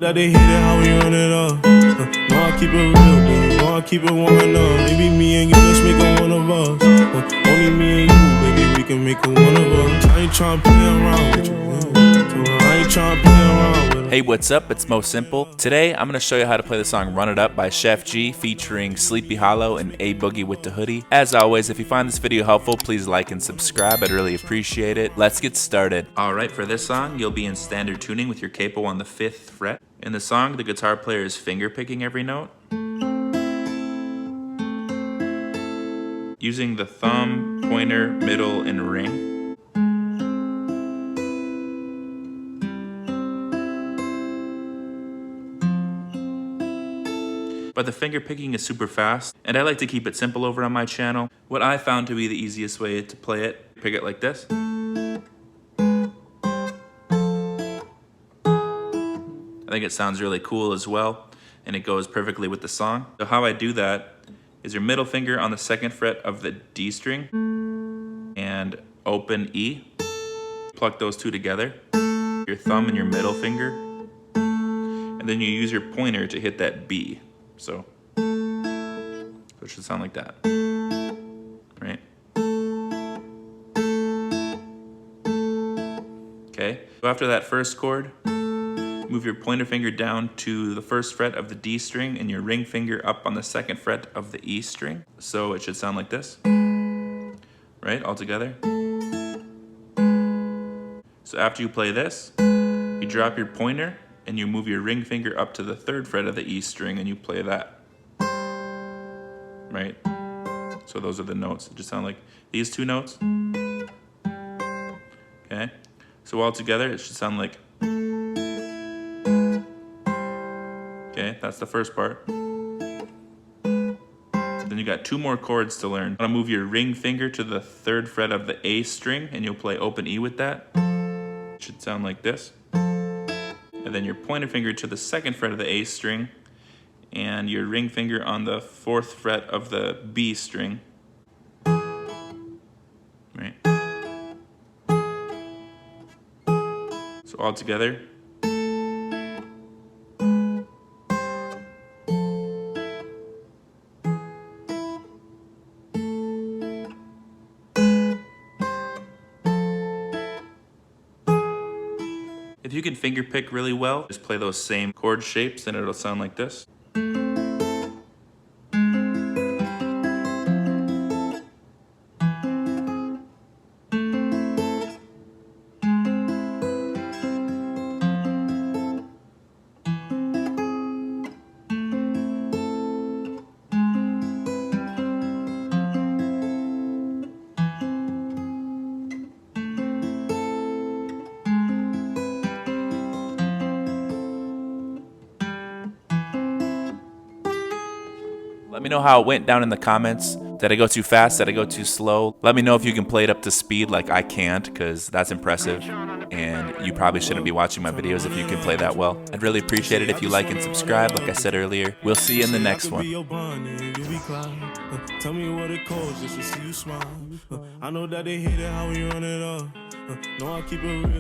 That they hate it how we run it up. No, I keep it real, baby. No, I keep it 100. Maybe me and you, let's make it one of us. Only me and you, baby, we can make it one of us. I ain't tryna play around with you. I ain't tryna play around with you. Hey, what's up? It's Mo Simple. Today, I'm going to show you how to play the song Run It Up by Sheff G featuring Sleepy Hallow and Boogie Wit Da Hoodie. As always, if you find this video helpful, please like and subscribe. I'd really appreciate it. Let's get started. Alright, for this song, you'll be in standard tuning with your capo on the 5th fret. In the song, the guitar player is finger picking every note, using the thumb, pointer, middle, and ring. But the finger picking is super fast, and I like to keep it simple over on my channel. What I found to be the easiest way to play it, pick it like this. I think it sounds really cool as well, and it goes perfectly with the song. So how I do that is your middle finger on the 2nd fret of the D string and open E. Pluck those two together, your thumb and your middle finger, and then you use your pointer to hit that B. So it should sound like that, right? Okay, so after that first chord, move your pointer finger down to the 1st fret of the D string and your ring finger up on the 2nd fret of the E string. So it should sound like this, right, all together. So after you play this, you drop your pointer and you move your ring finger up to the 3rd fret of the E string and you play that, right? So those are the notes. It just sound like these two notes. Okay, so all together it should sound like, okay, that's the first part. Then you got 2 more chords to learn. I'm gonna move your ring finger to the 3rd fret of the A string and you'll play open E with that. It should sound like this. And then your pointer finger to the 2nd fret of the A string and your ring finger on the 4th fret of the B string. Right? So all together. If you can finger pick really well, just play those same chord shapes and it'll sound like this. Let me know how it went down in the comments. Did I go too fast? Did I go too slow? Let me know if you can play it up to speed like I can't, because that's impressive. And you probably shouldn't be watching my videos if you can play that well. I'd really appreciate it if you like and subscribe, like I said earlier. We'll see you in the next one. Tell me what it costs just to see you smile. I know that they hate it how we run it up. No, I keep it real.